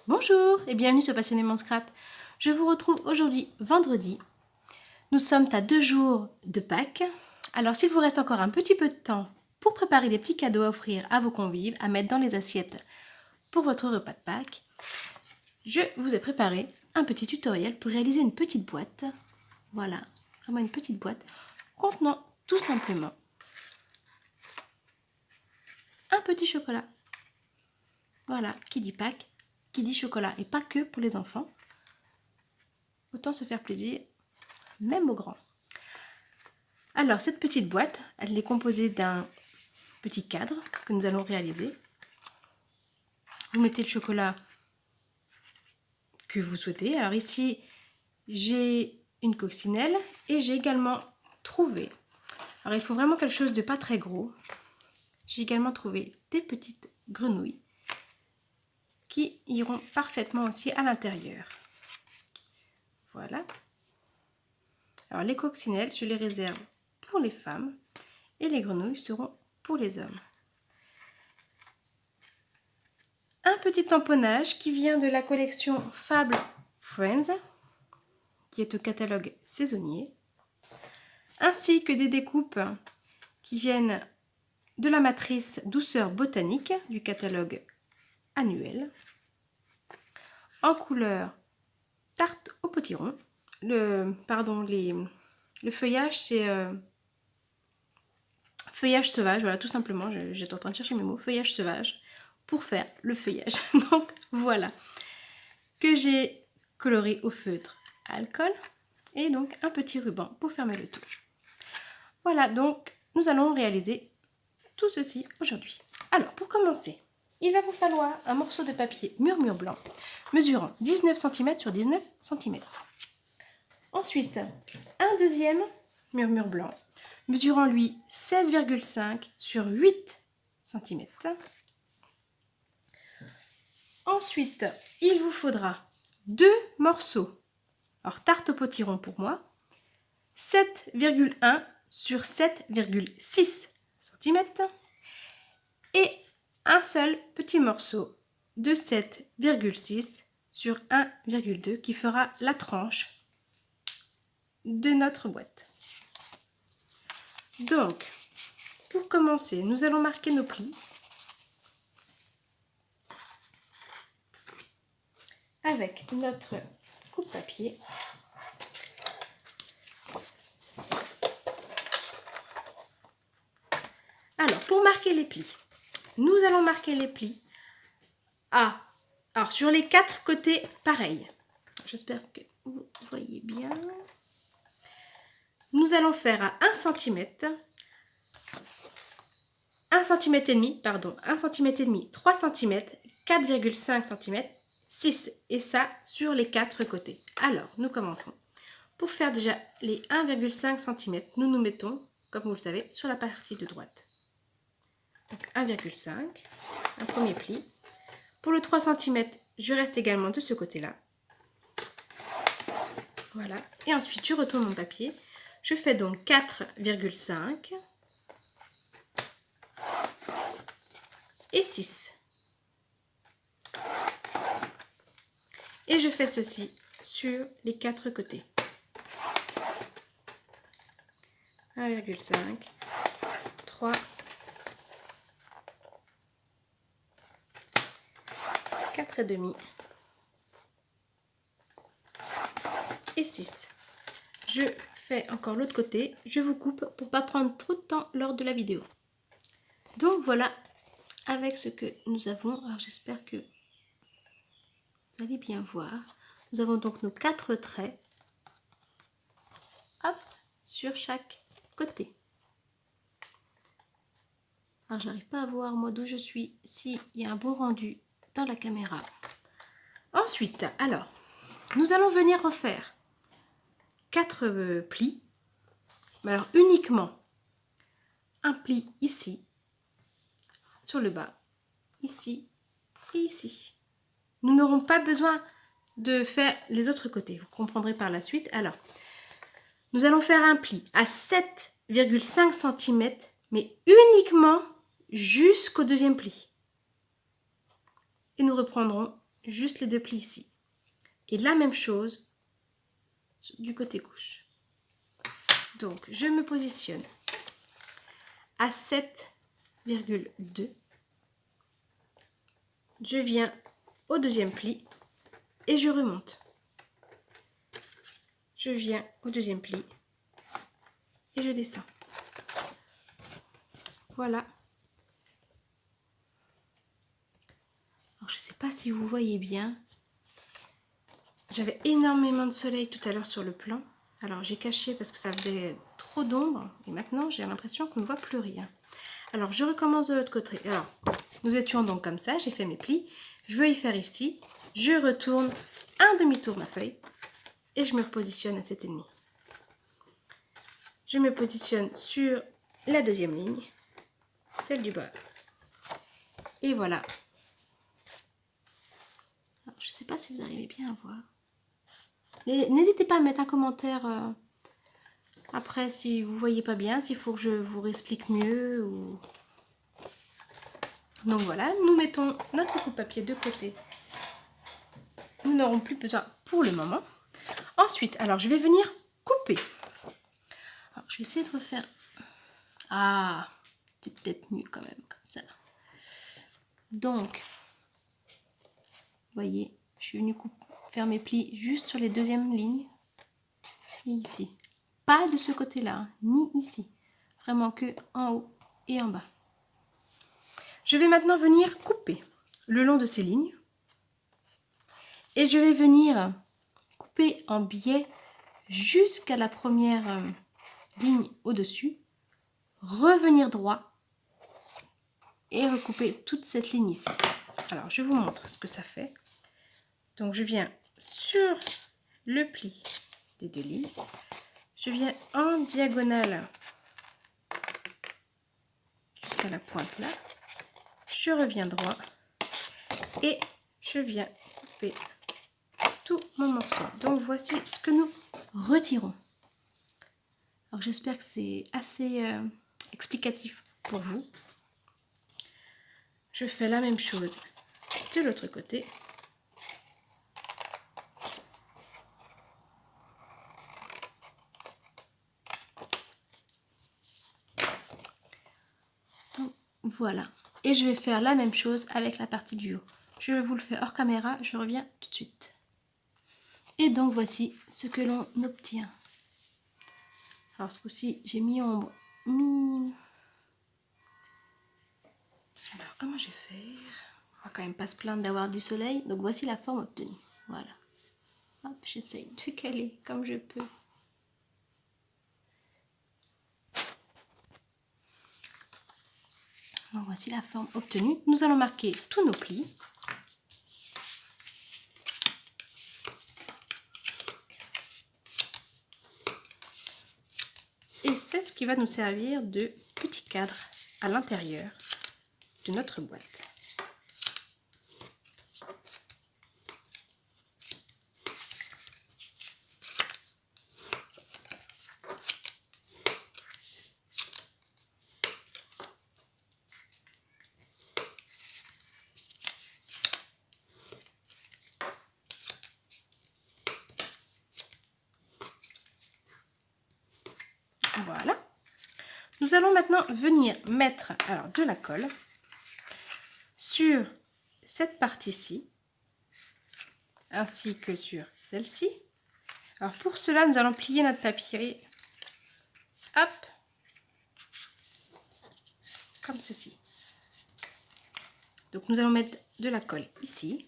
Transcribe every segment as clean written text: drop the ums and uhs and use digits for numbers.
Bonjour et bienvenue sur Passionnément Scrap. Je vous retrouve aujourd'hui vendredi. Nous sommes à 2 jours de Pâques. Alors s'il vous reste encore un petit peu de temps pour préparer des petits cadeaux à offrir à vos convives, à mettre dans les assiettes pour votre repas de Pâques, je vous ai préparé un petit tutoriel pour réaliser une petite boîte. Voilà, vraiment une petite boîte contenant tout simplement un petit chocolat. Voilà, qui dit Pâques, qui dit chocolat, et pas que pour les enfants. Autant se faire plaisir, même aux grands. Alors, cette petite boîte, elle est composée d'un petit cadre que nous allons réaliser. Vous mettez le chocolat que vous souhaitez. Alors ici, j'ai une coccinelle et j'ai également trouvé, alors il faut vraiment quelque chose de pas très gros. J'ai également trouvé des petites grenouilles qui iront parfaitement aussi à l'intérieur. Voilà. Alors les coccinelles, je les réserve pour les femmes et les grenouilles seront pour les hommes. Un petit tamponnage qui vient de la collection Fable Friends, qui est au catalogue saisonnier, ainsi que des découpes qui viennent de la matrice Douceur botanique du catalogue annuel, en couleur tarte au potiron. Le feuillage, c'est feuillage sauvage, voilà, tout simplement, j'étais en train de chercher mes mots, feuillage sauvage, pour faire le feuillage. Donc voilà, que j'ai coloré au feutre à alcool, et donc un petit ruban pour fermer le tout. Voilà, donc nous allons réaliser tout ceci aujourd'hui. Alors, pour commencer, il va vous falloir un morceau de papier murmure blanc mesurant 19 cm sur 19 cm. Ensuite, un deuxième murmure blanc mesurant lui 16,5 sur 8 cm. Ensuite, il vous faudra deux morceaux, alors tarte au potiron pour moi, 7,1 sur 7,6 cm et un seul petit morceau de 7,6 sur 1,2 qui fera la tranche de notre boîte. Donc, pour commencer, nous allons marquer nos plis avec notre coupe-papier. Alors, pour marquer les plis, nous allons marquer les plis alors sur les 4 côtés pareil. J'espère que vous voyez bien. Nous allons faire à 1 cm, 1 cm et demi, pardon, 1 cm et demi, 3 cm, 4,5 cm, 6, et ça sur les 4 côtés. Alors, nous commençons. Pour faire déjà les 1,5 cm, nous mettons, comme vous le savez, sur la partie de droite. Donc 1,5, un premier pli. Pour le 3 cm, je reste également de ce côté-là. Voilà. Et ensuite, je retourne mon papier. Je fais donc 4,5 et 6. Et je fais ceci sur les 4 côtés. 1,5, 3, 4,5 et 6. Je fais encore l'autre côté. Je vous coupe pour ne pas prendre trop de temps lors de la vidéo. Donc voilà, avec ce que nous avons, alors j'espère que vous allez bien voir. Nous avons donc nos 4 traits, hop, sur chaque côté. Alors j'arrive pas à voir moi d'où je suis, s'il y a un bon rendu dans la caméra. Ensuite, alors, nous allons venir refaire 4 plis, mais alors uniquement un pli ici, sur le bas, ici et ici. Nous n'aurons pas besoin de faire les autres côtés, vous comprendrez par la suite. Alors, nous allons faire un pli à 7,5 cm, mais uniquement jusqu'au deuxième pli. Et nous reprendrons juste les 2 plis ici. Et la même chose du côté gauche. Donc, je me positionne à 7,2. Je viens au deuxième pli et je remonte. Je viens au deuxième pli et je descends. Voilà. Alors, je ne sais pas si vous voyez bien. J'avais énormément de soleil tout à l'heure sur le plan. Alors, j'ai caché parce que ça faisait trop d'ombre. Et maintenant, j'ai l'impression qu'on ne voit plus rien. Alors, je recommence de l'autre côté. Alors, nous étions donc comme ça. J'ai fait mes plis. Je veux y faire ici. Je retourne un demi-tour ma feuille. Et je me repositionne à 7,5. Je me positionne sur la deuxième ligne. Celle du bas. Et voilà. Alors, je ne sais pas si vous arrivez bien à voir. N'hésitez pas à mettre un commentaire après si vous ne voyez pas bien, s'il faut que je vous réexplique mieux. Ou... Donc voilà, nous mettons notre coupe-papier de côté. Nous n'aurons plus besoin pour le moment. Ensuite, alors je vais venir couper. Alors, je vais essayer de refaire... Ah, c'est peut-être mieux quand même, comme ça. Donc, vous voyez, je suis venue faire mes plis juste sur les deuxièmes lignes. Et ici. Pas de ce côté-là, hein, ni ici. Vraiment que en haut et en bas. Je vais maintenant venir couper le long de ces lignes. Et je vais venir couper en biais jusqu'à la première ligne au-dessus. Revenir droit. Et recouper toute cette ligne ici. Alors, je vous montre ce que ça fait. Donc, je viens sur le pli des 2 lignes. Je viens en diagonale jusqu'à la pointe là. Je reviens droit et je viens couper tout mon morceau. Donc, voici ce que nous retirons. Alors, j'espère que c'est assez explicatif pour vous. Je fais la même chose de l'autre côté. Donc, voilà. Et je vais faire la même chose avec la partie du haut. Je vous le fais hors caméra, je reviens tout de suite. Et donc, voici ce que l'on obtient. Alors, ce coup-ci, j'ai mis ombre, Alors, comment je vais faire? On va quand même pas se plaindre d'avoir du soleil. Donc, voici la forme obtenue. Voilà. Hop, j'essaye de caler comme je peux. Donc, voici la forme obtenue. Nous allons marquer tous nos plis. Et c'est ce qui va nous servir de petit cadre à l'intérieur de notre boîte. Voilà. Nous allons maintenant venir mettre alors, de la colle sur cette partie-ci, ainsi que sur celle-ci. Alors pour cela, nous allons plier notre papier, hop, comme ceci. Donc nous allons mettre de la colle ici.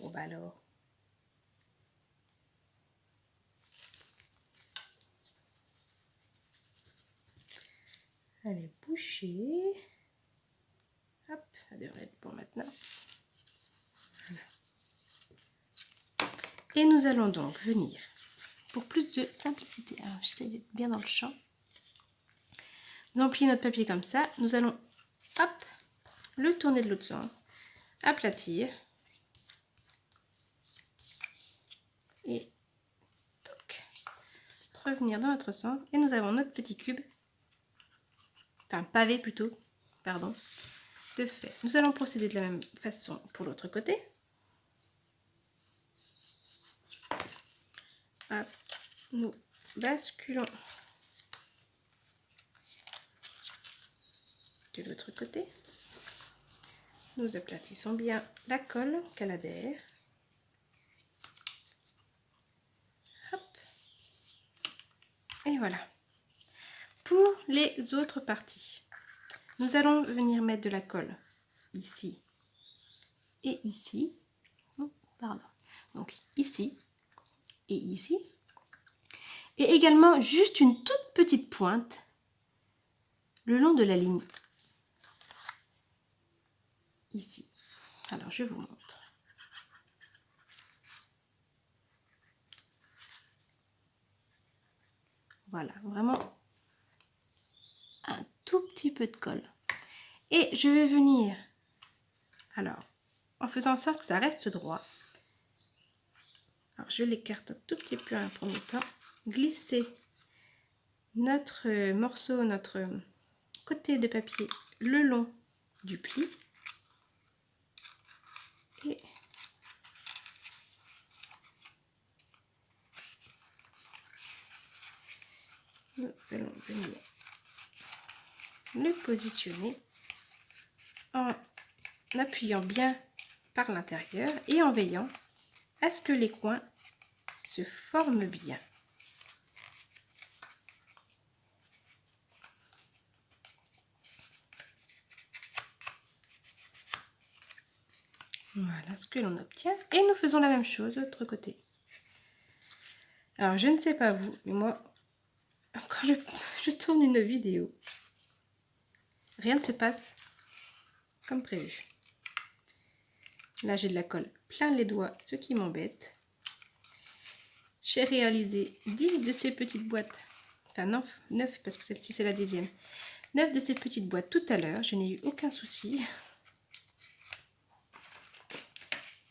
Oh bah alors. Elle est bouchée. Hop, ça devrait être bon maintenant. Voilà. Et nous allons donc venir, pour plus de simplicité, alors j'essaie d'être bien dans le champ. Nous allons plier notre papier comme ça. Nous allons, hop, le tourner de l'autre sens, aplatir. Et revenir dans notre centre et nous avons notre petit cube, enfin pavé plutôt, pardon, de fait. Nous allons procéder de la même façon pour l'autre côté. Hop, nous basculons de l'autre côté. Nous aplatissons bien la colle qu'elle adhère. Hop. Et voilà. Pour les autres parties, nous allons venir mettre de la colle ici et ici. Pardon. Donc ici et ici. Et également juste une toute petite pointe le long de la ligne. Ici. Alors je vous montre. Voilà, vraiment un tout petit peu de colle. Et je vais venir, alors, en faisant en sorte que ça reste droit. Alors je l'écarte un tout petit peu un premier temps. Glisser notre morceau, notre côté de papier le long du pli. Et nous allons venir le positionner en appuyant bien par l'intérieur et en veillant à ce que les coins se forment bien. Voilà ce que l'on obtient. Et nous faisons la même chose de l'autre côté. Alors je ne sais pas vous, mais moi, quand je tourne une vidéo, rien ne se passe comme prévu. Là j'ai de la colle plein les doigts, ce qui m'embête. J'ai réalisé 10 de ces petites boîtes, enfin 9 parce que celle-ci c'est la 10e. 9 de ces petites boîtes tout à l'heure, je n'ai eu aucun souci.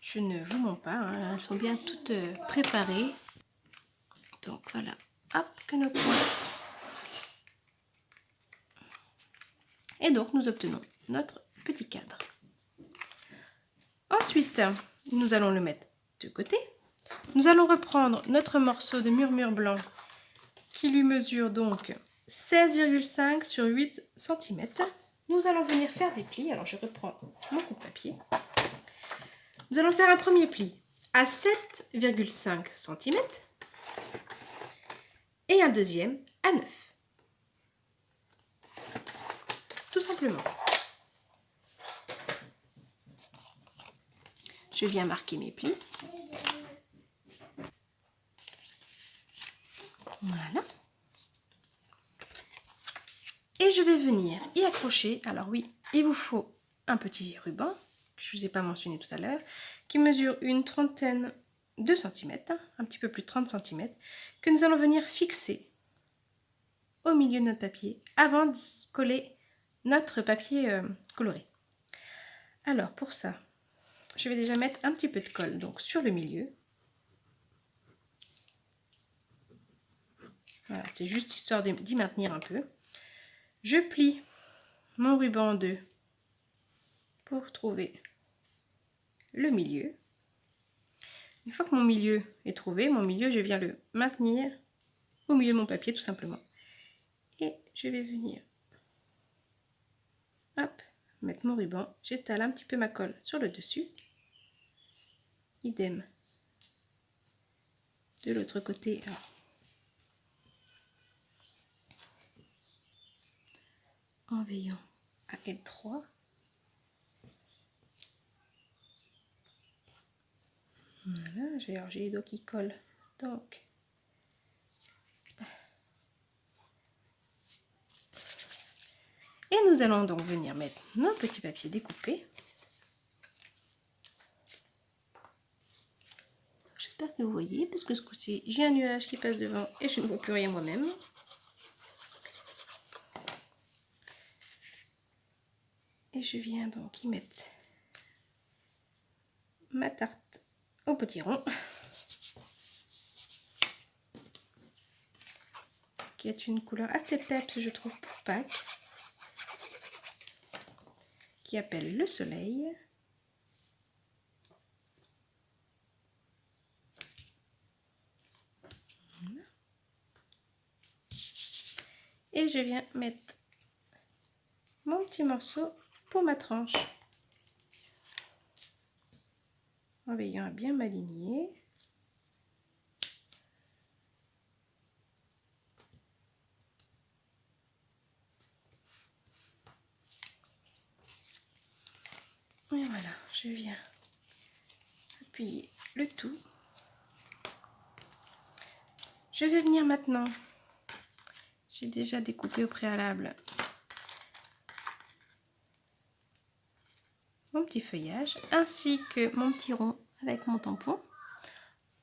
Je ne vous mens pas, hein, elles sont bien toutes préparées. Donc voilà, hop, que nos points. Et donc nous obtenons notre petit cadre. Ensuite, nous allons le mettre de côté. Nous allons reprendre notre morceau de murmure blanc qui lui mesure donc 16,5 sur 8 cm. Nous allons venir faire des plis. Alors je reprends mon coupe-papier. Nous allons faire un premier pli à 7,5 cm et un deuxième à 9. Tout simplement. Je viens marquer mes plis. Voilà. Et je vais venir y accrocher. Alors oui, il vous faut un petit ruban, que je ne vous ai pas mentionné tout à l'heure, qui mesure une trentaine de centimètres, un petit peu plus de 30 cm, que nous allons venir fixer au milieu de notre papier avant d'y coller notre papier coloré. Alors pour ça, je vais déjà mettre un petit peu de colle donc sur le milieu. Voilà, c'est juste histoire d'y maintenir un peu. Je plie mon ruban en deux pour trouver le milieu. Une fois que mon milieu est trouvé, je viens le maintenir au milieu de mon papier tout simplement. Et je vais venir, hop, mettre mon ruban. J'étale un petit peu ma colle sur le dessus. Idem de l'autre côté. Alors, en veillant à être droit. Voilà, j'ai les doigts qui collent. Donc, et nous allons donc venir mettre nos petits papiers découpés. J'espère que vous voyez, parce que ce coup-ci, j'ai un nuage qui passe devant et je ne vois plus rien moi-même. Et je viens donc y mettre ma tarte au potiron. qui est une couleur assez peps, je trouve, pour Pâques, qui appelle le soleil. Et je viens mettre mon petit morceau pour ma tranche, en veillant à bien m'aligner. Et voilà, je viens appuyer le tout. Je vais venir maintenant, j'ai déjà découpé au préalable mon petit feuillage, ainsi que mon petit rond avec mon tampon.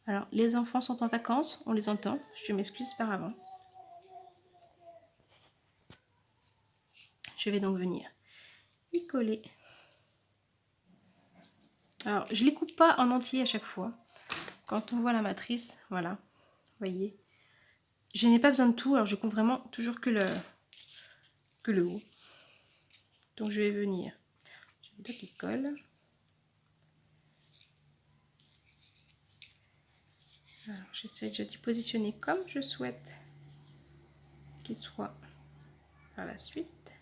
Alors, les enfants sont en vacances, on les entend, je m'excuse par avance. Je vais donc venir y coller. Alors, je les coupe pas en entier à chaque fois. Quand on voit la matrice, voilà, vous voyez. Je n'ai pas besoin de tout, alors je coupe vraiment toujours que le haut. Donc je vais venir, j'ai les deux qui collent. Alors j'essaie déjà de positionner comme je souhaite qu'il soit par la suite.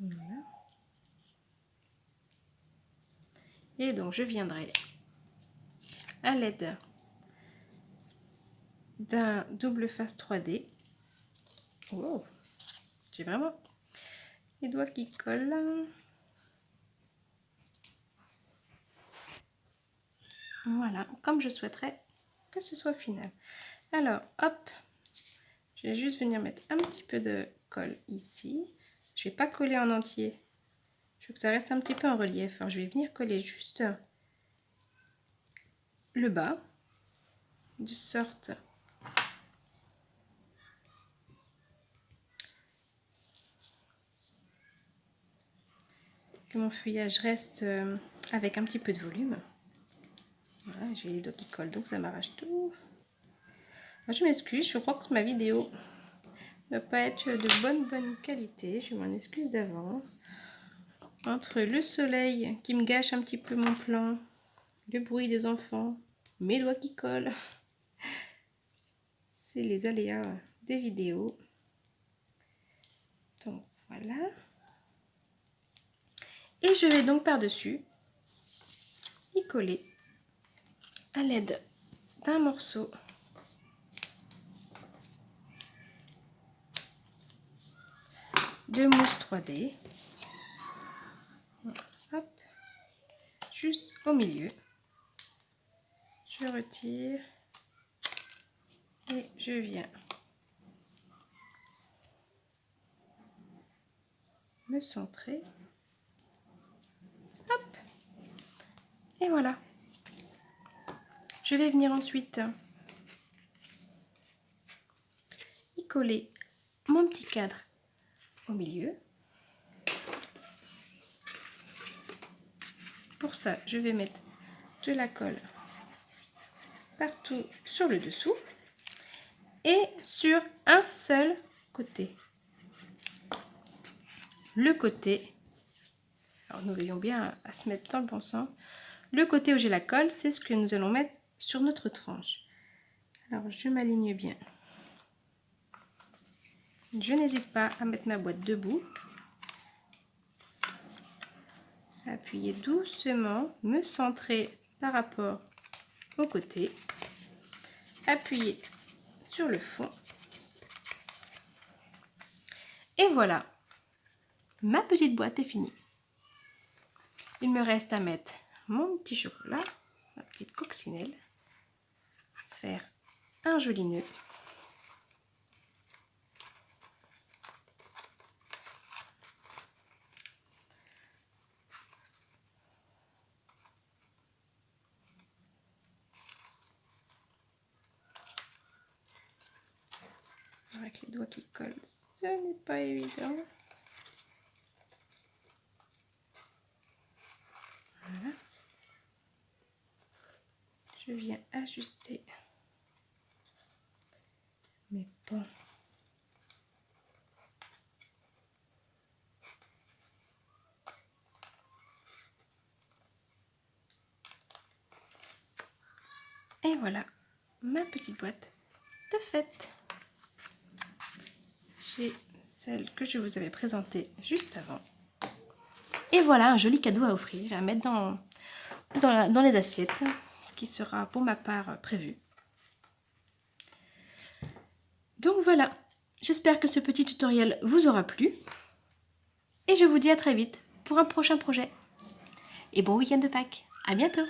Voilà. Et donc je viendrai à l'aide d'un double face 3D. Wow, j'ai vraiment les doigts qui collent. Voilà, comme je souhaiterais que ce soit final. Alors, hop, je vais juste venir mettre un petit peu de colle ici. Je vais pas coller en entier. Je veux que ça reste un petit peu en relief. Alors, je vais venir coller juste le bas, de sorte que mon feuillage reste avec un petit peu de volume. Voilà, j'ai les doigts qui collent, donc ça m'arrache tout. Alors, je m'excuse, je crois que ma vidéo ne va pas être de bonne qualité. Je m'en excuse d'avance. Entre le soleil qui me gâche un petit peu mon plan, le bruit des enfants, mes doigts qui collent, c'est les aléas des vidéos. Donc voilà. Et je vais donc par-dessus y coller à l'aide d'un morceau de mousse 3D. Hop, juste au milieu. Je retire et je viens me centrer. Hop, et voilà. Je vais venir ensuite y coller mon petit cadre au milieu. Pour ça, je vais mettre de la colle partout sur le dessous et sur un seul côté. Le côté, alors nous veillons bien à se mettre dans le bon sens. Le côté où j'ai la colle, c'est ce que nous allons mettre sur notre tranche. Alors je m'aligne bien. Je n'hésite pas à mettre ma boîte debout. Appuyer doucement, me centrer par rapport au côté. Appuyer sur le fond. Et voilà, ma petite boîte est finie. Il me reste à mettre mon petit chocolat, ma petite coccinelle, faire un joli nœud. Avec les doigts qui collent, ce n'est pas évident. Je viens ajuster mes pans. Et voilà ma petite boîte de fête. J'ai celle que je vous avais présentée juste avant. Et voilà un joli cadeau à offrir, à mettre dans les assiettes, ce qui sera pour ma part prévu. Donc voilà, j'espère que ce petit tutoriel vous aura plu. Et je vous dis à très vite pour un prochain projet. Et bon week-end de Pâques. À bientôt!